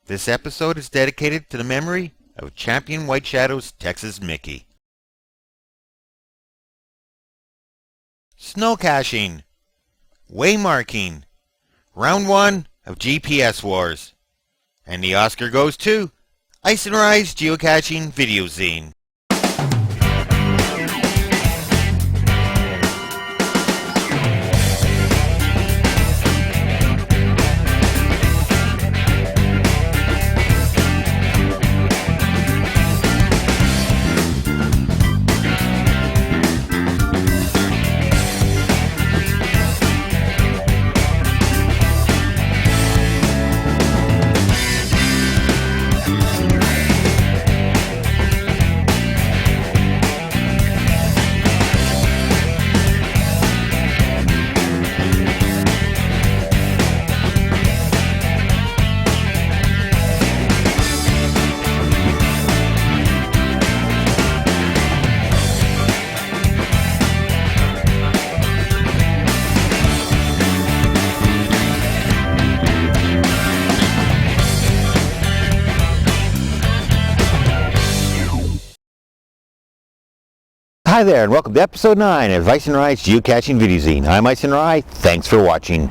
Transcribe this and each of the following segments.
This episode is dedicated to the memory of Champion White Shadow's Texas Mickey. Snow caching, waymarking, round 1 of GPS Wars, and the Oscar goes to Icenrye's Geocaching Videozine. Hi there, and welcome to episode 9 of Icenrye's Geocaching Videozine. I'm Icenrye, thanks for watching.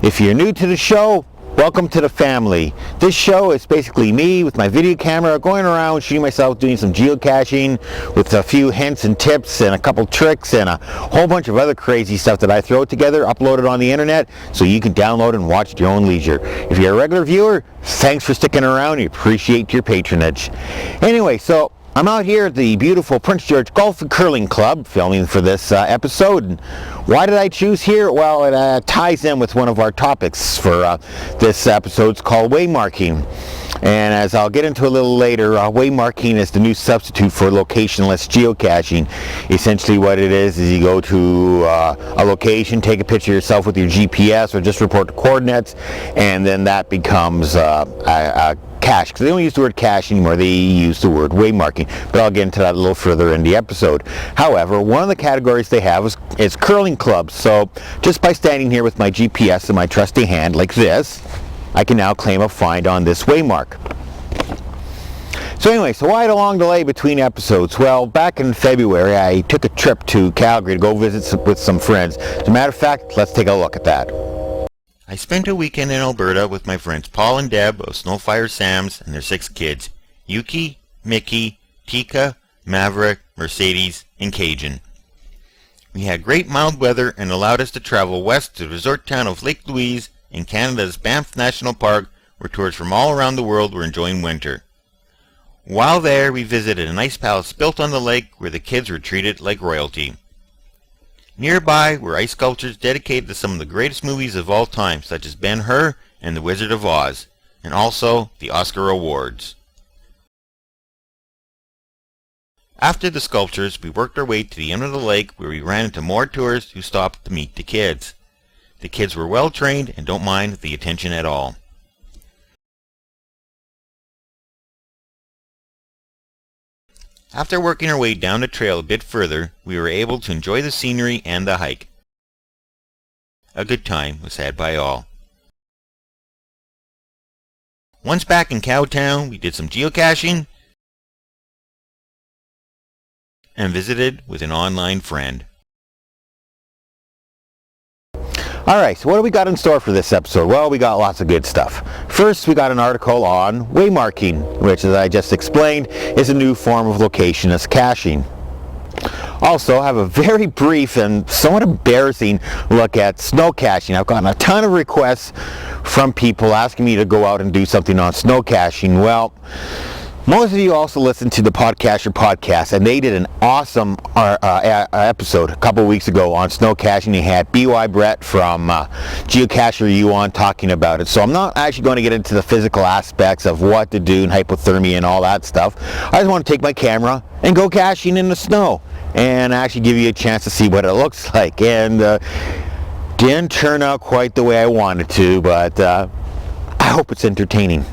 If you're new to the show, welcome to the family. This show is basically me with my video camera going around shooting myself doing some geocaching with a few hints and tips and a couple tricks and a whole bunch of other crazy stuff that I throw together, upload it on the internet so you can download and watch at your own leisure. If you're a regular viewer, thanks for sticking around. We appreciate your patronage. Anyway, so I'm out here at the beautiful Prince George Golf and Curling Club filming for this episode. And why did I choose here? Well, it ties in with one of our topics for this episode. It's called waymarking. And as I'll get into a little later, waymarking is the new substitute for locationless geocaching. Essentially what it is you go to a location, take a picture of yourself with your GPS or just report the coordinates, and then that becomes a cache, because they don't use the word cache anymore, they use the word waymarking, but I'll get into that a little further in the episode. However, one of the categories they have is curling clubs, so just by standing here with my GPS in my trusty hand like this, I can now claim a find on this waymark. So anyway, so why the long delay between episodes? Well, back in February I took a trip to Calgary to go visit with some friends. As a matter of fact, let's take a look at that. I spent a weekend in Alberta with my friends Paul and Deb of Snowfire Sam's and their 6 kids, Yuki, Mickey, Tika, Maverick, Mercedes, and Cajun. We had great mild weather and allowed us to travel west to the resort town of Lake Louise in Canada's Banff National Park, where tourists from all around the world were enjoying winter. While there, we visited an ice palace built on the lake where the kids were treated like royalty. Nearby were ice sculptures dedicated to some of the greatest movies of all time, such as Ben-Hur and The Wizard of Oz, and also the Oscar Awards. After the sculptures, we worked our way to the end of the lake where we ran into more tourists who stopped to meet the kids. The kids were well trained and don't mind the attention at all. After working our way down the trail a bit further, we were able to enjoy the scenery and the hike. A good time was had by all. Once back in Cowtown, we did some geocaching and visited with an online friend. Alright, so what do we got in store for this episode? Well, we got lots of good stuff. First, we got an article on waymarking, which, as I just explained, is a new form of locationless caching. Also, I have a very brief and somewhat embarrassing look at snow caching. I've gotten a ton of requests from people asking me to go out and do something on snow caching. Well, most of you also listen to the Podcaster podcast, and they did an awesome episode a couple weeks ago on snow caching. They had B.Y. Brett from Geocacher U on talking about it. So I'm not actually going to get into the physical aspects of what to do and hypothermia and all that stuff. I just want to take my camera and go caching in the snow and actually give you a chance to see what it looks like. And didn't turn out quite the way I wanted to, but I hope it's entertaining.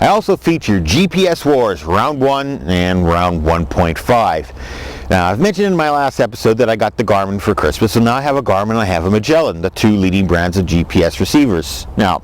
I also featured GPS Wars Round 1 and Round 1.5. Now, I've mentioned in my last episode that I got the Garmin for Christmas, so now I have a Garmin and I have a Magellan, the 2 leading brands of GPS receivers. Now,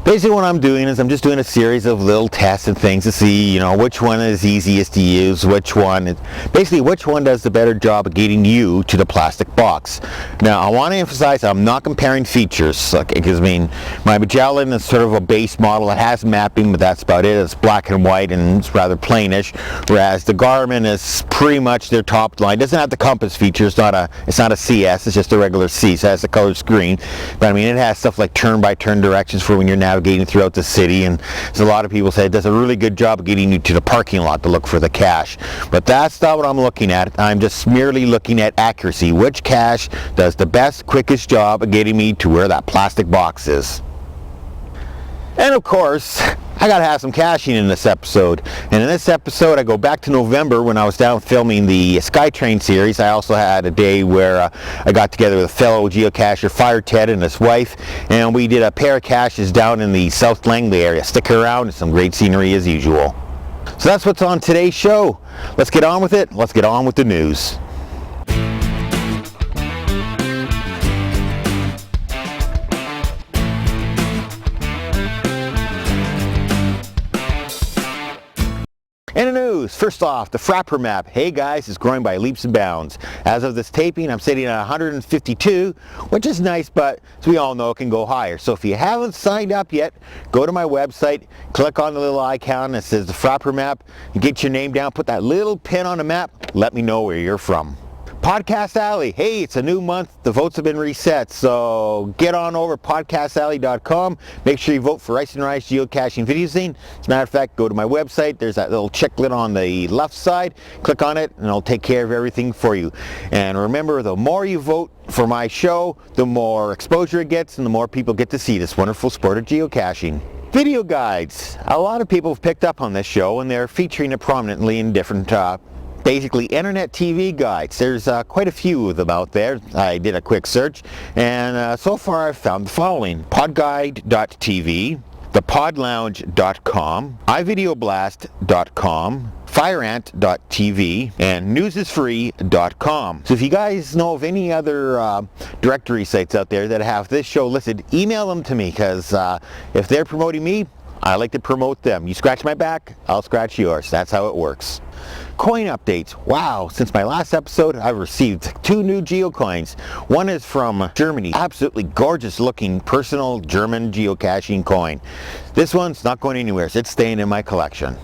Basically what I'm doing is I'm just doing a series of little tests and things to see, which one is easiest to use, which one does the better job of getting you to the plastic box. Now I want to emphasize I'm not comparing features, because my Magellan is sort of a base model. It has mapping, but that's about it. It's black and white and it's rather plainish, whereas the Garmin is pretty much their top line. It doesn't have the compass feature. It's not a CS, it's just a regular C, so it has the color screen, but it has stuff like turn-by-turn directions for when you're navigating throughout the city, and as a lot of people say, it does a really good job of getting you to the parking lot to look for the cache. But that's not what I'm looking at. I'm just merely looking at accuracy. Which cache does the best, quickest job of getting me to where that plastic box is? And of course, I gotta have some caching in this episode. And in this episode, I go back to November when I was down filming the SkyTrain series. I also had a day where I got together with a fellow geocacher, Fire Ted, and his wife, and we did a pair of caches down in the South Langley area. Stick around, and some great scenery as usual. So that's what's on today's show. Let's get on with it. Let's get on with the news. In the news, first off, the Frappr map, hey guys, is growing by leaps and bounds. As of this taping, I'm sitting at 152, which is nice, but as we all know, it can go higher. So if you haven't signed up yet, go to my website, click on the little icon that says the Frappr map, and get your name down, put that little pin on the map, let me know where you're from. Podcast Alley, hey, it's a new month, the votes have been reset, so get on over podcastalley.com, make sure you vote for Icenrye's Geocaching Videozine. As a matter of fact, go to my website, there's that little checklet on the left side, click on it and it'll take care of everything for you. And remember, the more you vote for my show, the more exposure it gets and the more people get to see this wonderful sport of geocaching. Video guides, a lot of people have picked up on this show and they're featuring it prominently in different basically internet TV guides. There's quite a few of them out there. I did a quick search and so far I've found the following: podguide.tv, thepodlounge.com, ivideoblast.com, fireant.tv, and newsisfree.com. So if you guys know of any other directory sites out there that have this show listed, email them to me, because if they're promoting me, I like to promote them. You scratch my back, I'll scratch yours. That's how it works. Coin updates. Wow, since my last episode, I've received 2 new geocoins. One is from Germany. Absolutely gorgeous looking personal German geocaching coin. This one's not going anywhere, so it's staying in my collection.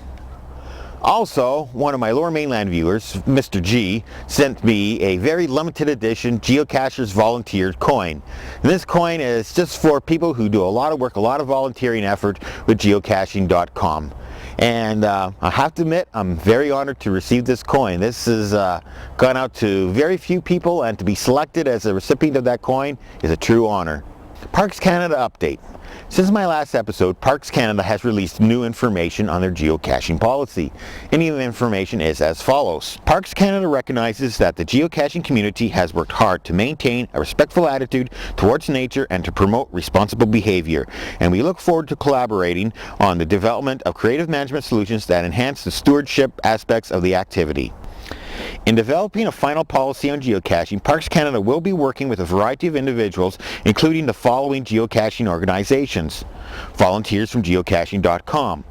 Also, one of my Lower Mainland viewers, Mr. G, sent me a very limited edition Geocachers Volunteered coin. And this coin is just for people who do a lot of work, a lot of volunteering effort with geocaching.com. And I have to admit, I'm very honored to receive this coin. This has gone out to very few people, and to be selected as a recipient of that coin is a true honor. Parks Canada update. Since my last episode, Parks Canada has released new information on their geocaching policy. Any of the information is as follows. Parks Canada recognizes that the geocaching community has worked hard to maintain a respectful attitude towards nature and to promote responsible behavior, and we look forward to collaborating on the development of creative management solutions that enhance the stewardship aspects of the activity. In developing a final policy on geocaching, Parks Canada will be working with a variety of individuals, including the following geocaching organizations: volunteers from geocaching.com,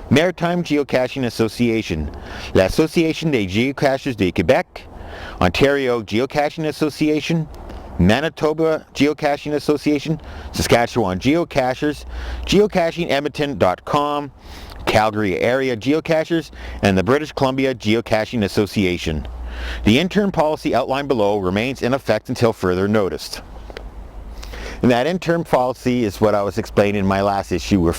Maritime Geocaching Association, l'Association des Geocachers du Québec, Ontario Geocaching Association, Manitoba Geocaching Association, Saskatchewan Geocachers, geocaching-edmonton.com, Calgary Area Geocachers, and the British Columbia Geocaching Association. The interim policy outlined below remains in effect until further notice. And that interim policy is what I was explaining in my last issue, where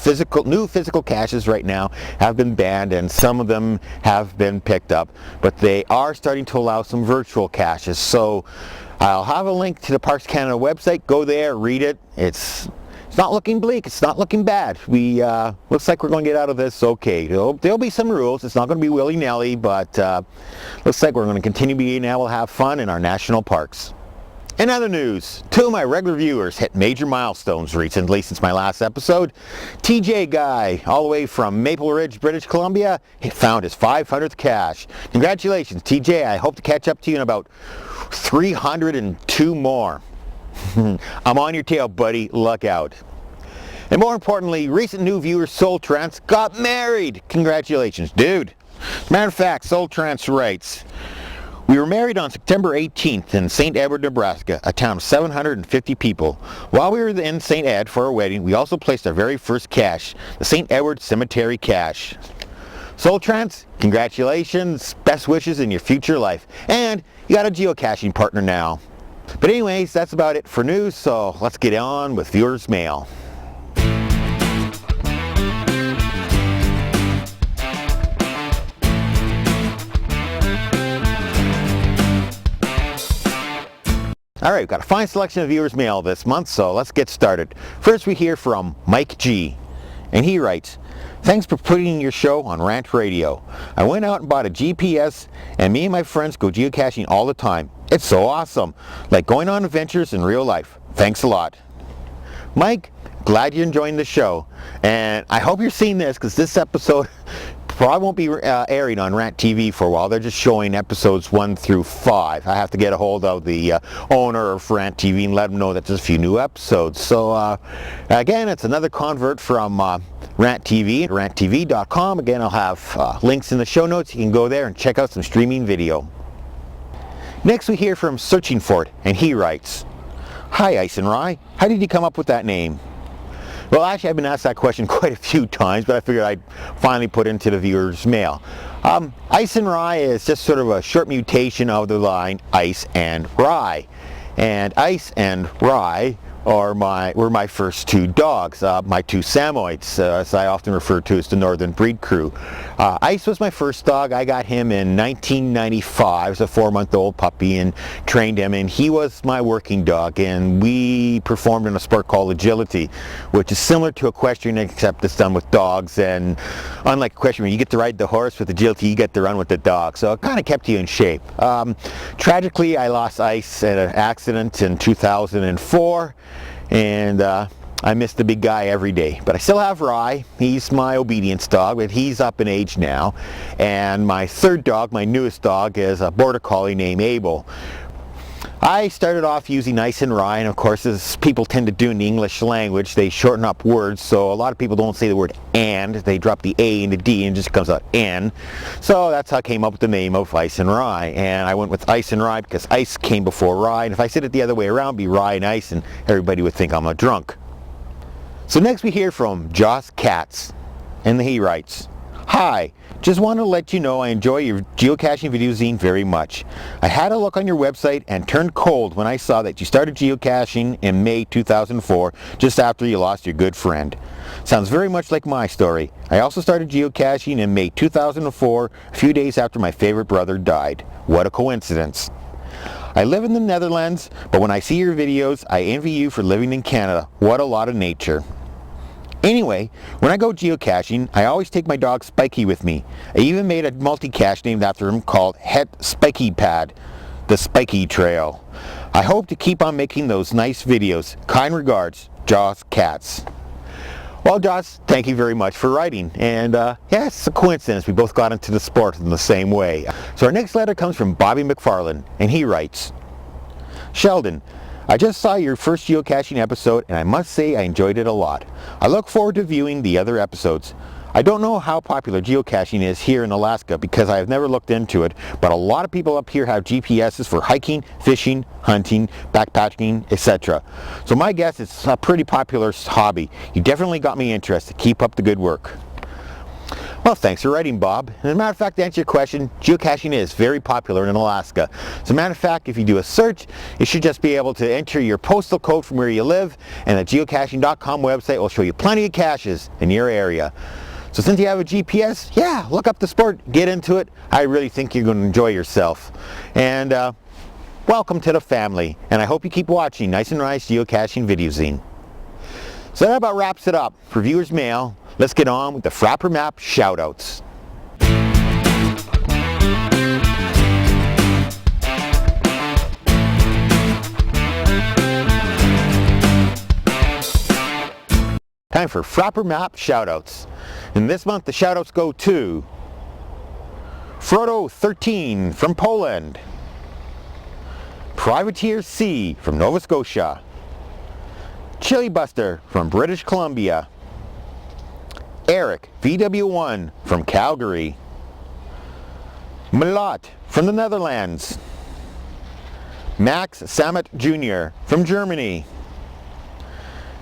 new physical caches right now have been banned, and some of them have been picked up, but they are starting to allow some virtual caches. So I'll have a link to the Parks Canada website. Go there, read it. It's not looking bleak, it's not looking bad. Looks like we're going to get out of this okay. There'll be some rules, it's not going to be willy-nilly, but looks like we're going to continue being able to have fun in our national parks. In other news, 2 of my regular viewers hit major milestones recently since my last episode. TJ Guy, all the way from Maple Ridge, British Columbia, he found his 500th cache. Congratulations, TJ. I hope to catch up to you in about 302 more. I'm on your tail, buddy. Look out. And more importantly, recent new viewer Soul Trance got married. Congratulations, dude. As a matter of fact, Soul Trance writes, "We were married on September 18th in St. Edward, Nebraska, a town of 750 people. While we were in St. Ed for our wedding, we also placed our very first cache, the St. Edward Cemetery cache." Soul Trance, congratulations, best wishes in your future life. And you got a geocaching partner now. But anyways, that's about it for news, so let's get on with viewers' mail. Alright, we've got a fine selection of viewers' mail this month, so let's get started. First we hear from Mike G. And he writes, "Thanks for putting your show on Rant Radio. I went out and bought a GPS, and me and my friends go geocaching all the time. It's so awesome, like going on adventures in real life. Thanks a lot." Mike, glad you're enjoying the show, and I hope you're seeing this, because this episode probably won't be airing on Rant TV for a while. They're just showing episodes 1 through 5. I have to get a hold of the owner of Rant TV and let him know that there's a few new episodes. So again, it's another convert from Rant TV, ranttv.com. Again, I'll have links in the show notes. You can go there and check out some streaming video. Next we hear from Searching For It, and he writes, "Hi Icenrye, how did you come up with that name?" Well, actually, I've been asked that question quite a few times, but I figured I'd finally put into the viewer's mail. Icenrye is just sort of a short mutation of the line Ice and Rye. And Ice and Rye were my first two dogs, my two Samoyeds, as I often refer to as the Northern Breed Crew. Ice was my first dog. I got him in 1995 as a 4-month-old puppy and trained him, and he was my working dog, and we performed in a sport called agility, which is similar to equestrian except it's done with dogs, and unlike equestrian, you get to ride the horse. With agility you get to run with the dog, so it kind of kept you in shape. Tragically, I lost Ice in an accident in 2004, and I miss the big guy every day. But I still have Rye. He's my obedience dog, but he's up in age now. And my third dog, my newest dog, is a border collie named Abel. I started off using Icenrye, and of course, as people tend to do in the English language, they shorten up words, so a lot of people don't say the word and, they drop the A and the D and it just comes out N. So that's how I came up with the name of Icenrye, and I went with Icenrye because Ice came before Rye, and if I said it the other way around, it'd be Rye and Ice, and everybody would think I'm a drunk. So next we hear from Joss Katz, and he writes, "Hi, just want to let you know I enjoy your geocaching videozine very much. I had a look on your website and turned cold when I saw that you started geocaching in May 2004, just after you lost your good friend. Sounds very much like my story. I also started geocaching in May 2004, a few days after my favorite brother died. What a coincidence. I live in the Netherlands, but when I see your videos, I envy you for living in Canada. What a lot of nature. Anyway, when I go geocaching, I always take my dog Spiky with me. I even made a multi-cache named after him called Het Spiky Pad, the Spiky Trail. I hope to keep on making those nice videos. Kind regards, Joss Katz." Well, Joss, thank you very much for writing. And yeah, it's a coincidence. We both got into the sport in the same way. So our next letter comes from Bobby McFarland, and he writes, "Sheldon, I just saw your first geocaching episode, and I must say I enjoyed it a lot. I look forward to viewing the other episodes. I don't know how popular geocaching is here in Alaska because I have never looked into it, but a lot of people up here have GPSs for hiking, fishing, hunting, backpacking, etc. So my guess it's a pretty popular hobby. You definitely got me interested. Keep up the good work." Well, thanks for writing, Bob. And as a matter of fact, to answer your question, geocaching is very popular in Alaska. As a matter of fact, if you do a search, you should just be able to enter your postal code from where you live, and the geocaching.com website will show you plenty of caches in your area. So since you have a GPS, yeah, look up the sport, get into it. I really think you're going to enjoy yourself. And welcome to the family, and I hope you keep watching Icenrye's geocaching videozine. So that about wraps it up for viewers' mail. Let's get on with the Frappr Map shoutouts. Time for Frappr Map shoutouts. And this month the shoutouts go to Frodo13 from Poland, Privateer C from Nova Scotia, Chili Buster from British Columbia, Eric VW1 from Calgary, Malot from the Netherlands, Max Samet Jr. from Germany,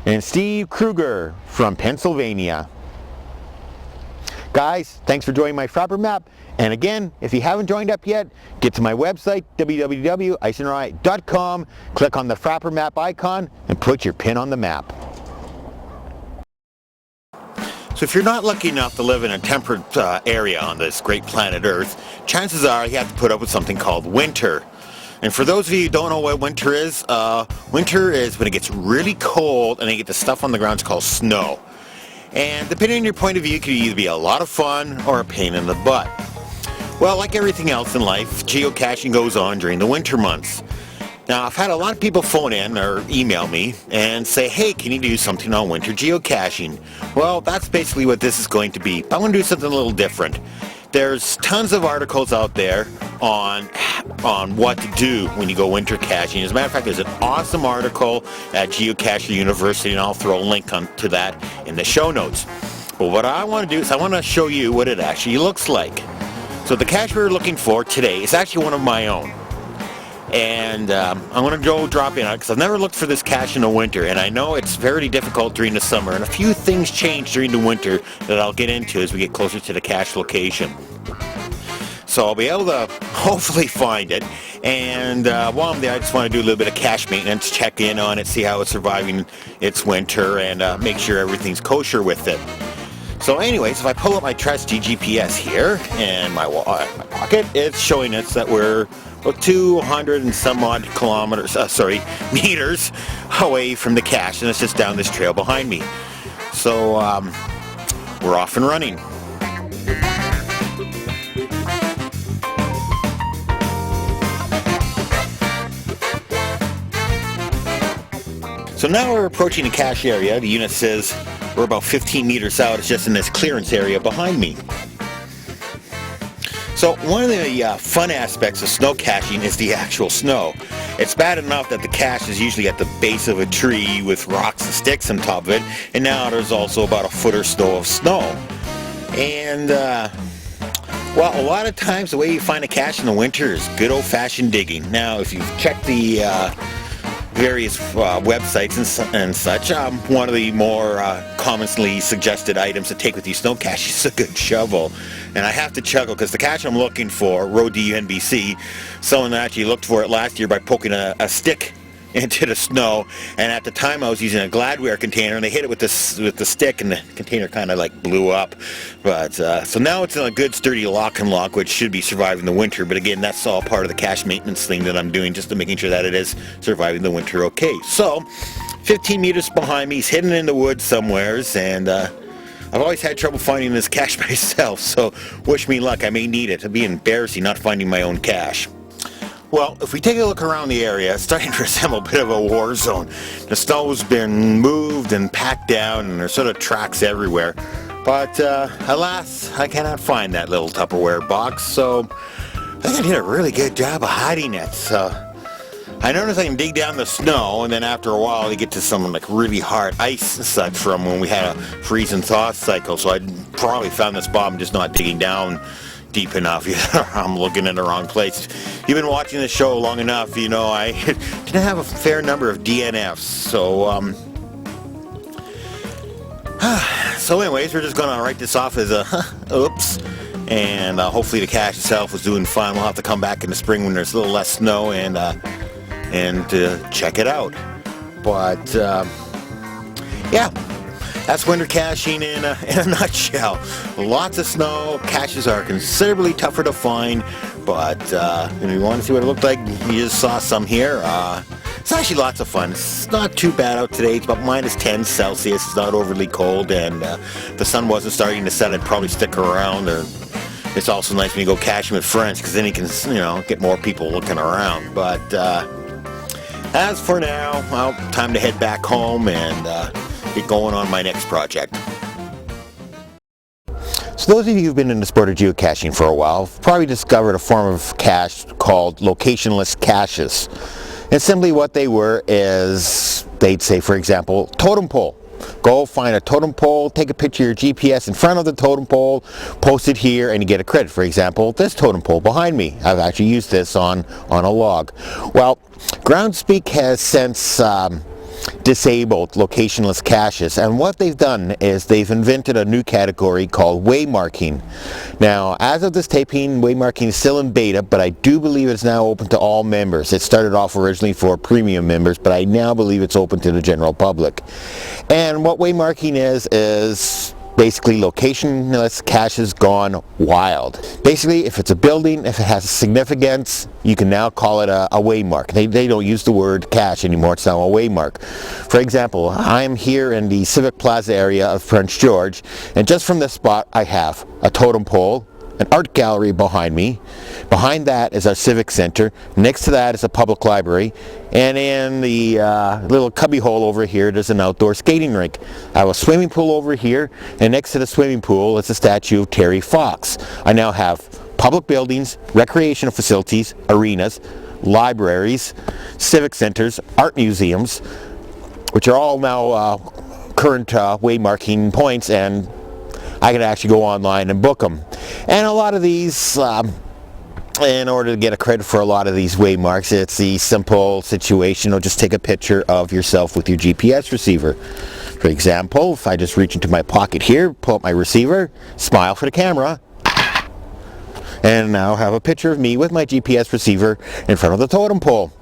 and Steve Kruger from Pennsylvania. Guys, thanks for joining my Frappr map. And again, if you haven't joined up yet, get to my website, www.icenrye.com, click on the Frappr map icon, and put your pin on the map. So if you're not lucky enough to live in a temperate area on this great planet Earth, chances are you have to put up with something called winter. And for those of you who don't know what winter is when it gets really cold and you get the stuff on the ground. It's called snow. And depending on your point of view, it could either be a lot of fun or a pain in the butt. Well, like everything else in life, geocaching goes on during the winter months. Now, I've had a lot of people phone in or email me and say, hey, can you do something on winter geocaching? Well, that's basically what this is going to be. I want to do something a little different. There's tons of articles out there on what to do when you go winter caching. As a matter of fact, there's an awesome article at Geocacher University, and I'll throw a link to that in the show notes. But what I want to do is I want to show you what it actually looks like. So the cache we're looking for today is actually one of my own. And I'm going to go drop in on it because I've never looked for this cache in the winter, and I know it's very difficult during the summer, and a few things change during the winter that I'll get into as we get closer to the cache location. So I'll be able to hopefully find it, and while I'm there I just want to do a little bit of cache maintenance, check in on it, see how it's surviving its winter, and make sure everything's kosher with it. So anyways, if I pull up my trusty GPS here in my pocket, it's showing us that we're about 200 and some odd meters away from the cache, and it's just down this trail behind me. So we're off and running. So now we're approaching the cache area. The unit says we're about 15 meters out. It's just in this clearance area behind me. So one of the fun aspects of snow caching is the actual snow. It's bad enough that the cache is usually at the base of a tree with rocks and sticks on top of it, and now there's also about a foot or so of snow. And well, a lot of times the way you find a cache in the winter is good old-fashioned digging. Now, if you've checked the various websites and such, one of the more commonly suggested items to take with you snow caches is a good shovel. And I have to chuckle because the cache I'm looking for, Road DUNBC, someone actually looked for it last year by poking a stick into the snow, and at the time I was using a Gladware container, and they hit it with the stick, and the container kind of like blew up. But so now it's in a good sturdy lock and lock, which should be surviving the winter. But again, that's all part of the cache maintenance thing that I'm doing, just to making sure that it is surviving the winter okay. So 15 meters behind me, he's hidden in the woods somewheres, and I've always had trouble finding this cache myself, so wish me luck. I may need it. It'd be embarrassing not finding my own cache. Well, if we take a look around the area, it's starting to resemble a bit of a war zone. The snow's been moved and packed down, and there's sort of tracks everywhere. But alas, I cannot find that little Tupperware box, so I think I did a really good job of hiding it. So I noticed I can dig down the snow, and then after a while you get to some like really hard ice and such from when we had a freeze and thaw cycle. So I probably found this bomb just not digging down deep enough. I'm looking in the wrong place. You've been watching the show long enough, you know I didn't have a fair number of DNFs. So anyways, we're just gonna write this off as a oops, and hopefully the cache itself was doing fine. We'll have to come back in the spring when there's a little less snow and check it out. But yeah, that's winter caching in a nutshell. Lots of snow. Caches are considerably tougher to find, but if you want to see what it looked like, you just saw some here. It's actually lots of fun. It's not too bad out today. It's about minus 10 Celsius. It's not overly cold, and the sun wasn't starting to set. I'd probably stick around. Or it's also nice when you go caching with friends, because then you can, get more people looking around. But as for now, well, time to head back home and get going on my next project. So those of you who've been in the sport of geocaching for a while have probably discovered a form of cache called locationless caches. And simply what they were is, they'd say, for example, totem pole. Go find a totem pole, take a picture of your GPS in front of the totem pole, post it here, and you get a credit. For example, this totem pole behind me. I've actually used this on a log. Well, Groundspeak has since disabled locationless caches, and what they've done is they've invented a new category called Waymarking. Now, as of this taping, Waymarking is still in beta, but I do believe it's now open to all members. It started off originally for premium members, but I now believe it's open to the general public. And what Waymarking is basically locationless caches gone wild. Basically, if it's a building, if it has significance, you can now call it a waymark. They don't use the word cache anymore, it's now a waymark. For example, I'm here in the Civic Plaza area of Prince George, and just from this spot I have a totem pole, an art gallery behind me. Behind that is our civic center. Next to that is a public library. And in the little cubby hole over here, there's an outdoor skating rink. I have a swimming pool over here, and next to the swimming pool is a statue of Terry Fox. I now have public buildings, recreational facilities, arenas, libraries, civic centers, art museums, which are all now current waymarking points, and I can actually go online and book them. And a lot of these, in order to get a credit for a lot of these waymarks, it's the simple situation of just take a picture of yourself with your GPS receiver. For example, if I just reach into my pocket here, pull up my receiver, smile for the camera, and now have a picture of me with my GPS receiver in front of the totem pole.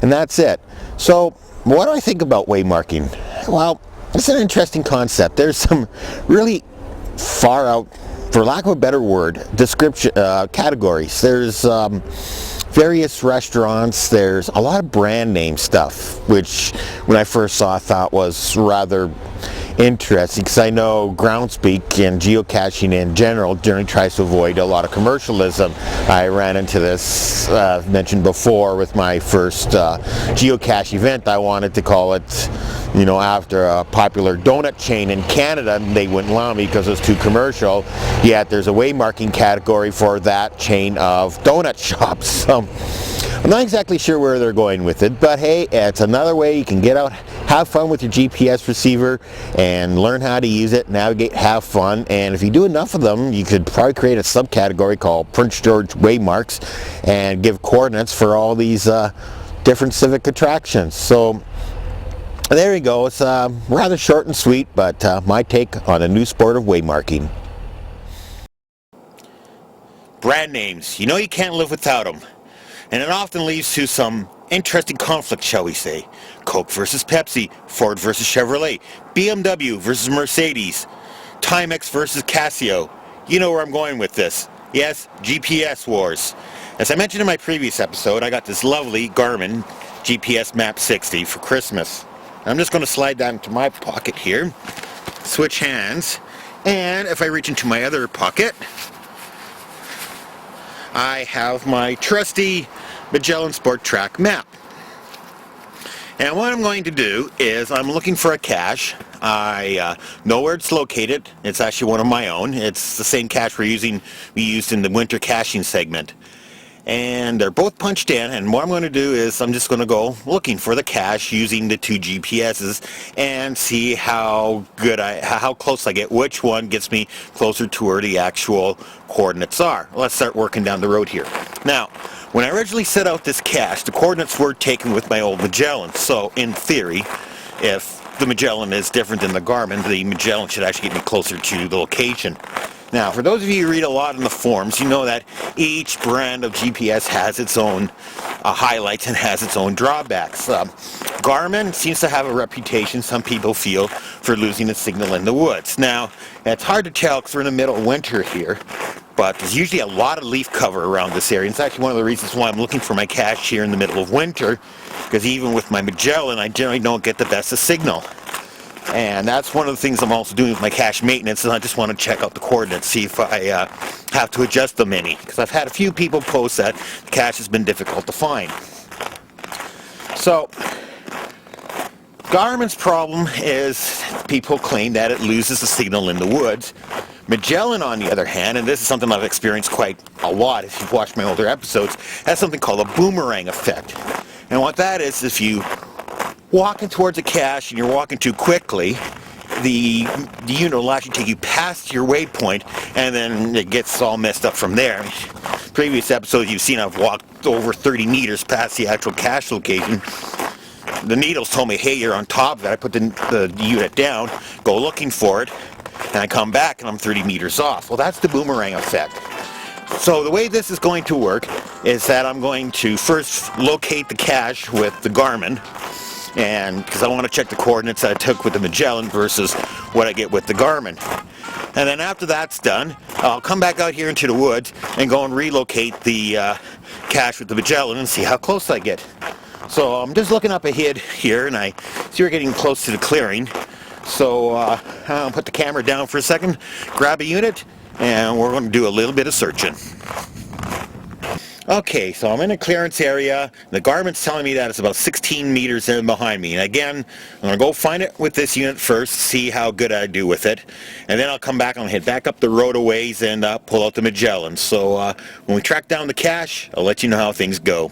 And that's it. So, what do I think about waymarking? Well, it's an interesting concept. There's some really far out, for lack of a better word, description categories. There's various restaurants. There's a lot of brand name stuff, which when I first saw I thought was rather interesting, because I know Groundspeak and geocaching in general generally tries to avoid a lot of commercialism. I ran into this, mentioned before, with my first geocache event. I wanted to call it, after a popular donut chain in Canada, and they wouldn't allow me because it was too commercial. Yet there's a waymarking category for that chain of donut shops. So I'm not exactly sure where they're going with it, but hey, it's another way you can get out, have fun with your GPS receiver, and learn how to use it, navigate, have fun. And if you do enough of them, you could probably create a subcategory called Prince George Waymarks and give coordinates for all these different civic attractions. So there you go. It's rather short and sweet, but my take on the new sport of waymarking. Brand names. You can't live without them. And it often leads to some interesting conflict, shall we say. Coke versus Pepsi, Ford versus Chevrolet, BMW versus Mercedes, Timex versus Casio. You know where I'm going with this. Yes, GPS wars. As I mentioned in my previous episode, I got this lovely Garmin GPS Map 60 for Christmas. I'm just going to slide that into my pocket here, switch hands, and if I reach into my other pocket, I have my trusty Magellan Sport Track map. And what I'm going to do is I'm looking for a cache. I know where it's located. It's actually one of my own. It's the same cache we used in the winter caching segment. And they're both punched in, and what I'm going to do is I'm just going to go looking for the cache using the two GPSs and see how close I get, which one gets me closer to where the actual coordinates are. Let's start working down the road here. Now, when I originally set out this cache, the coordinates were taken with my old Magellan, so in theory, if the Magellan is different than the Garmin, the Magellan should actually get me closer to the location. Now, for those of you who read a lot in the forums, you know that each brand of GPS has its own highlights and has its own drawbacks. Garmin seems to have a reputation, some people feel, for losing the signal in the woods. Now, it's hard to tell because we're in the middle of winter here, but there's usually a lot of leaf cover around this area. It's actually one of the reasons why I'm looking for my cache here in the middle of winter, because even with my Magellan, I generally don't get the best of signal. And that's one of the things I'm also doing with my cache maintenance, and I just want to check out the coordinates, see if I have to adjust them any. Because I've had a few people post that the cache has been difficult to find. So, Garmin's problem is people claim that it loses the signal in the woods. Magellan, on the other hand, and this is something I've experienced quite a lot if you've watched my older episodes, has something called a boomerang effect. And what that is, if you walking towards a cache and you're walking too quickly, the unit will actually take you past your waypoint, and then it gets all messed up from there. Previous episodes you've seen, I've walked over 30 meters past the actual cache location. The needles told me, hey, you're on top of it. I put the unit down, go looking for it, and I come back and I'm 30 meters off. Well, that's the boomerang effect. So the way this is going to work is that I'm going to first locate the cache with the Garmin, and because I want to check the coordinates that I took with the Magellan versus what I get with the Garmin. And then after that's done, I'll come back out here into the woods and go and relocate the cache with the Magellan and see how close I get. So I'm just looking up ahead here, and I see we're getting close to the clearing. So I'll put the camera down for a second, grab a unit, and we're going to do a little bit of searching. Okay, so I'm in a clearance area. The Garmin's telling me that it's about 16 meters in behind me. And again, I'm going to go find it with this unit first, see how good I do with it. And then I'll come back and head back up the road a ways and pull out the Magellan. So when we track down the cache, I'll let you know how things go.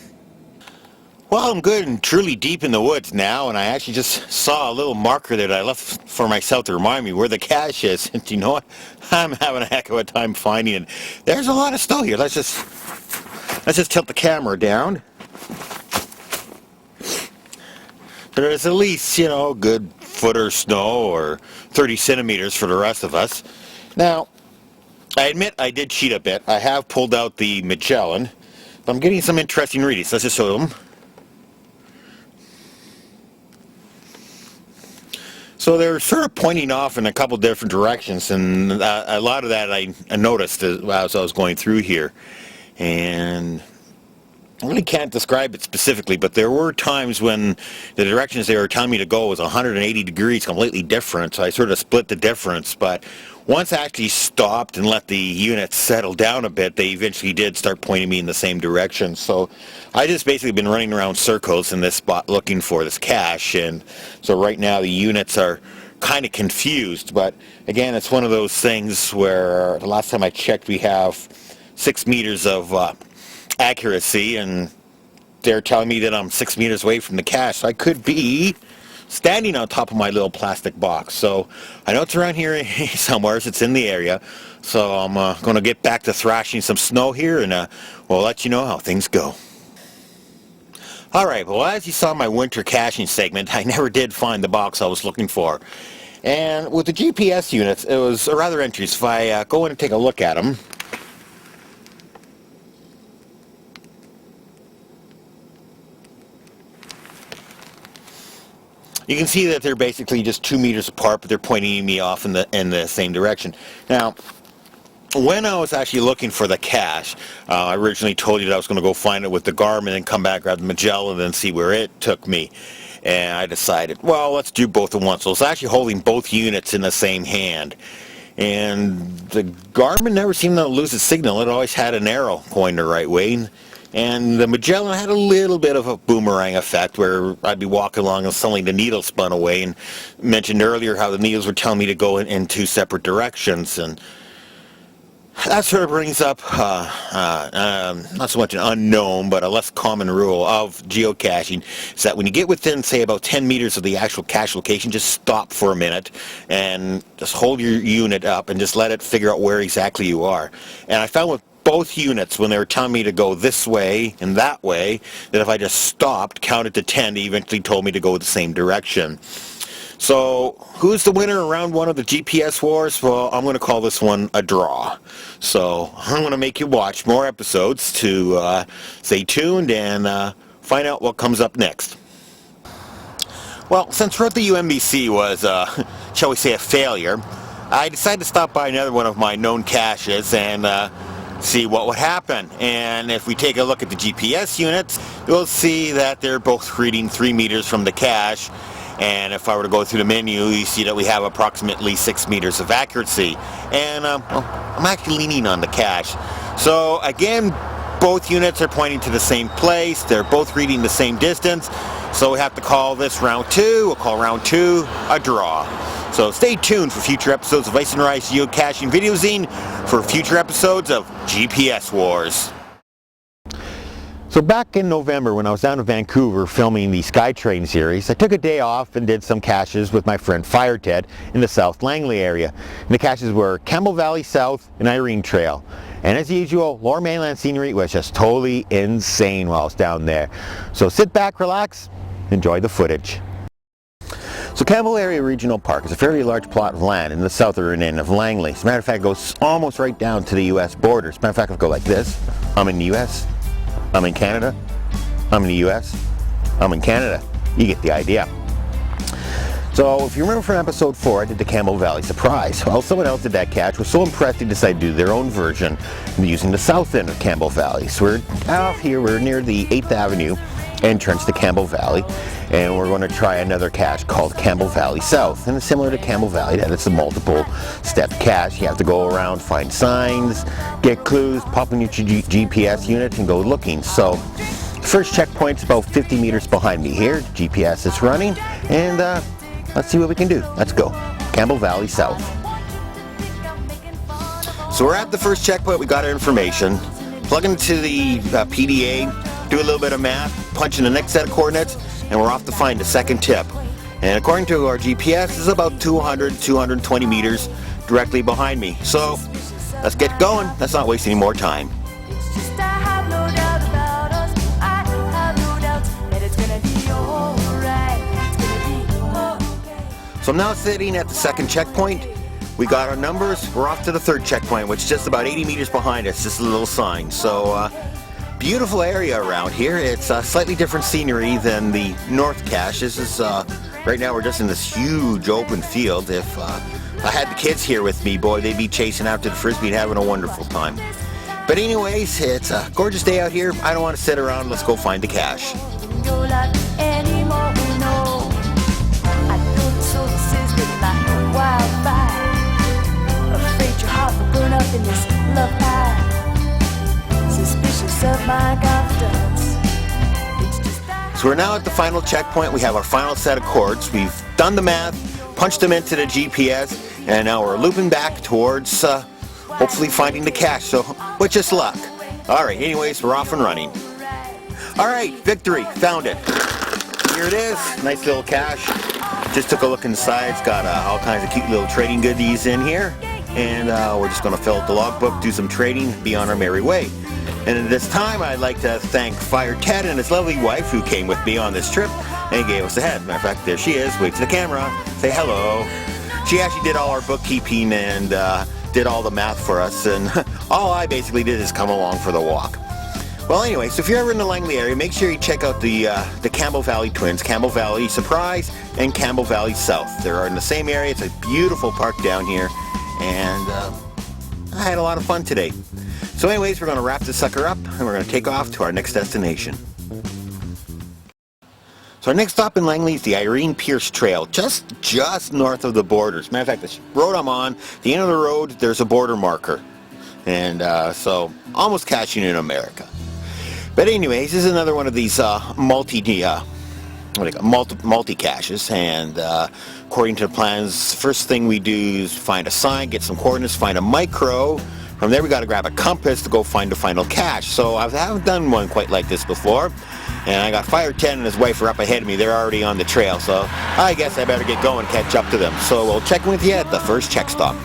Well, I'm good and truly deep in the woods now, and I actually just saw a little marker that I left for myself to remind me where the cache is. And you know what? I'm having a heck of a time finding it. There's a lot of snow here. Let's just tilt the camera down. There's at least, you know, a good foot of snow or 30 centimeters for the rest of us. Now, I admit I did cheat a bit. I have pulled out the Magellan, but I'm getting some interesting readings. Let's just show them. So they're sort of pointing off in a couple different directions, and a lot of that I noticed as I was going through here. And I really can't describe it specifically, but there were times when the directions they were telling me to go was 180 degrees, completely different, so I sort of split the difference. But once I actually stopped and let the unit settle down a bit, they eventually did start pointing me in the same direction. So I just basically been running around circles in this spot looking for this cache, and so right now the units are kind of confused. But again, it's one of those things where the last time I checked we have 6 meters of accuracy, and they're telling me that I'm 6 meters away from the cache. So I could be standing on top of my little plastic box. So I know it's around here somewhere, so it's in the area. So I'm going to get back to thrashing some snow here, and we'll let you know how things go. Alright, well, as you saw in my winter caching segment, I never did find the box I was looking for. And with the GPS units, it was rather interesting. If I go in and take a look at them, you can see that they're basically just 2 meters apart, but they're pointing me off in the same direction. Now, when I was actually looking for the cache, I originally told you that I was going to go find it with the Garmin and come back, grab the Magellan, and see where it took me. And I decided, well, let's do both at once. So I was actually holding both units in the same hand. And the Garmin never seemed to lose its signal. It always had an arrow going the right way. And the Magellan had a little bit of a boomerang effect where I'd be walking along and suddenly the needle spun away. And mentioned earlier how the needles were telling me to go in 2 separate directions. And that sort of brings up not so much an unknown, but a less common rule of geocaching, is that when you get within, say, about 10 meters of the actual cache location, just stop for a minute and just hold your unit up and just let it figure out where exactly you are. And I found with both units, when they were telling me to go this way and that way, that if I just stopped, counted to 10, they eventually told me to go the same direction. So, who's the winner in round 1 of the GPS Wars? Well, I'm going to call this one a draw. So, I'm going to make you watch more episodes to stay tuned and find out what comes up next. Well, since Road to UMBC was, shall we say, a failure, I decided to stop by another one of my known caches and see what would happen. And if we take a look at the GPS units, you'll see that they're both reading 3 meters from the cache. And if I were to go through the menu, you see that we have approximately 6 meters of accuracy. And well, I'm actually leaning on the cache. So again, both units are pointing to the same place. They're both reading the same distance. So we have to call this round 2. We'll call round 2 a draw. So stay tuned for future episodes of Icenrye's Geocaching Videozine, for future episodes of GPS Wars. So back in November when I was down in Vancouver filming the SkyTrain series, I took a day off and did some caches with my friend Fire Ted in the South Langley area. And the caches were Campbell Valley South and Irene Trail. And as usual, Lower Mainland scenery was just totally insane while I was down there. So sit back, relax, enjoy the footage. So Campbell Area Regional Park is a fairly large plot of land in the southern end of Langley. As a matter of fact, it goes almost right down to the U.S. border. As a matter of fact, I'll go like this. I'm in the U.S., I'm in Canada, I'm in the US, I'm in Canada. You get the idea. So if you remember from episode 4, I did the Campbell Valley Surprise. Well, someone else did that catch, was so impressed they decided to do their own version using the south end of Campbell Valley. So we're out here, we're near the 8th Avenue entrance to Campbell Valley, and we're going to try another cache called Campbell Valley South. And it's similar to Campbell Valley, that it's a multiple step cache. You have to go around, find signs, get clues, pop in your GPS unit and go looking. So the first checkpoint's about 50 meters behind me here. GPS is running, and let's see what we can do. Let's go. Campbell Valley South. So we're at the first checkpoint, we got our information. Plug into the PDA, do a little bit of math, punch in the next set of coordinates, and we're off to find the second tip. And according to our GPS, it's about 220 meters directly behind me. So let's get going. Let's not waste any more time. So I'm now sitting at the second checkpoint. We got our numbers. We're off to the third checkpoint, which is just about 80 meters behind us. Just a little sign. So beautiful area around here. It's slightly different scenery than the North Cache. This is right now we're just in this huge open field. If I had the kids here with me, boy, they'd be chasing after the frisbee and having a wonderful time. But anyways, it's a gorgeous day out here. I don't want to sit around. Let's go find the cache. So we're now at the final checkpoint. We have our final set of chords. We've done the math, punched them into the GPS, and now we're looping back towards hopefully finding the cache. So with just luck. Alright, anyways, we're off and running. Alright, victory, found it. Here it is, nice little cache. Just took a look inside. It's got all kinds of cute little trading goodies in here. And we're just going to fill out the logbook, do some trading, be on our merry way. And at this time, I'd like to thank Fire Ted and his lovely wife who came with me on this trip and gave us a head. Matter of fact, there she is. Wave to the camera. Say hello. She actually did all our bookkeeping and did all the math for us. And all I basically did is come along for the walk. Well, anyway, so if you're ever in the Langley area, make sure you check out the Campbell Valley twins, Campbell Valley Surprise and Campbell Valley South. They're in the same area. It's a beautiful park down here. And I had a lot of fun today. So anyways, we're going to wrap this sucker up and we're going to take off to our next destination. So our next stop in Langley is the Irene Pierce Trail, just north of the border. As a matter of fact, this road I'm on, the end of the road, there's a border marker. And so almost caching in America. But anyways, this is another one of these multi-caches, and according to the plans, first thing we do is find a sign, get some coordinates, find a micro. From there we got to grab a compass to go find the final cache. So I haven't done one quite like this before, and I got Fire Ted and his wife are up ahead of me. They're already on the trail, so I guess I better get going, catch up to them. So we'll check in with you at the first check stop.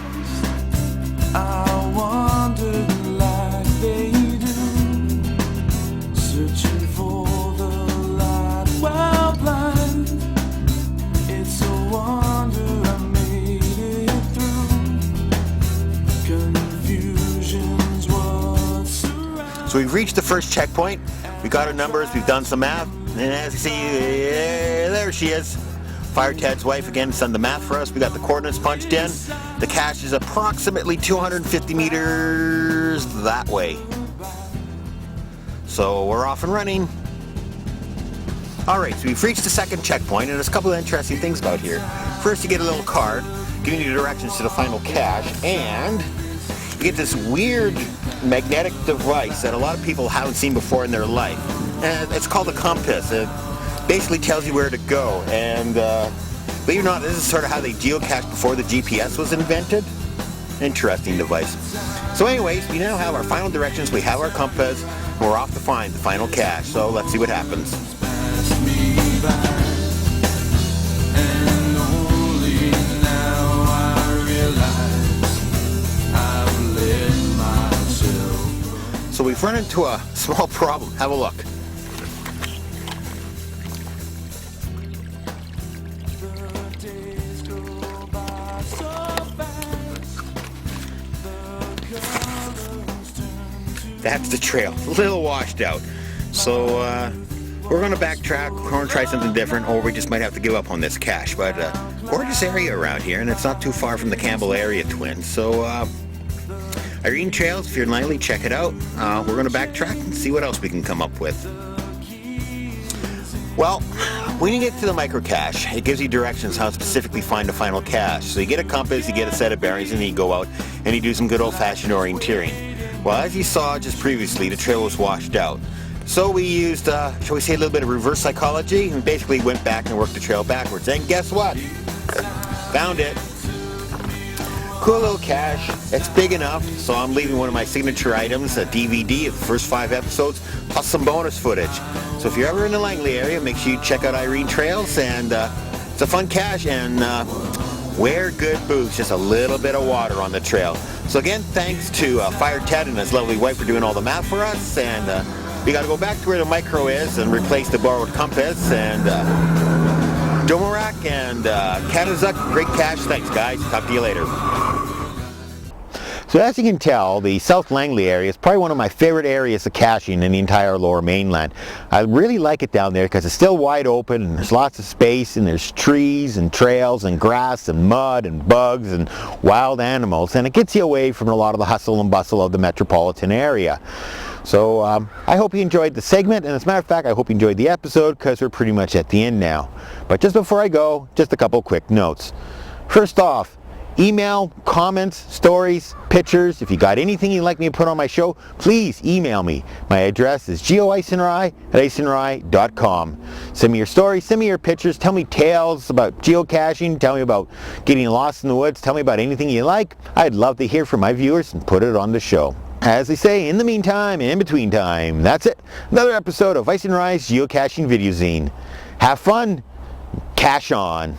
So we've reached the first checkpoint. We got our numbers, we've done some math, and as you see, there she is. Fire Ted's wife again done the math for us. We got the coordinates punched in. The cache is approximately 250 meters that way. So we're off and running. Alright, so we've reached the second checkpoint, and there's a couple of interesting things about here. First, you get a little card giving you directions to the final cache, and you get this weird magnetic device that a lot of people haven't seen before in their life. And it's called a compass. It basically tells you where to go. And believe it or not, this is sort of how they geocached before the GPS was invented. interesting device. So anyways, we now have our final directions, we have our compass, and we're off to find the final cache. So let's see what happens. So we've run into a small problem. Have a look. That's the trail. It's a little washed out. So we're going to backtrack. We're going to try something different, or we just might have to give up on this cache. But gorgeous area around here, and it's not too far from the Campbell area twin. So Irene Trails, if you're in Langley, check it out. We're going to backtrack and see what else we can come up with. Well, when you get to the micro cache, it gives you directions how to specifically find the final cache. So you get a compass, you get a set of bearings, and then you go out and you do some good old-fashioned orienteering. Well, as you saw just previously, the trail was washed out. So we used, shall we say, a little bit of reverse psychology, and basically went back and worked the trail backwards. And guess what? Found it. Cool little cache. It's big enough, so I'm leaving one of my signature items, a DVD of the first 5 episodes, plus some bonus footage. So if you're ever in the Langley area, make sure you check out Irene Trails, and it's a fun cache, and wear good boots, just a little bit of water on the trail. So again, thanks to Fire Ted and his lovely wife for doing all the math for us, and we got to go back to where the micro is and replace the borrowed compass, and Domarak and Kanazuk, great cache. Thanks guys, talk to you later. So as you can tell, the South Langley area is probably one of my favorite areas of caching in the entire Lower Mainland. I really like it down there because it's still wide open and there's lots of space and there's trees and trails and grass and mud and bugs and wild animals, and it gets you away from a lot of the hustle and bustle of the metropolitan area. So I hope you enjoyed the segment, and as a matter of fact, I hope you enjoyed the episode because we're pretty much at the end now. But just before I go, just a couple quick notes. First off, email, comments, stories, pictures. If you got anything you'd like me to put on my show, please email me. My address is geoicenrye@icenrye.com. Send me your stories, send me your pictures, tell me tales about geocaching, tell me about getting lost in the woods, tell me about anything you like. I'd love to hear from my viewers and put it on the show. As they say, in the meantime and in between time, that's it. Another episode of Icenrye's Geocaching Videozine. Have fun, cache on.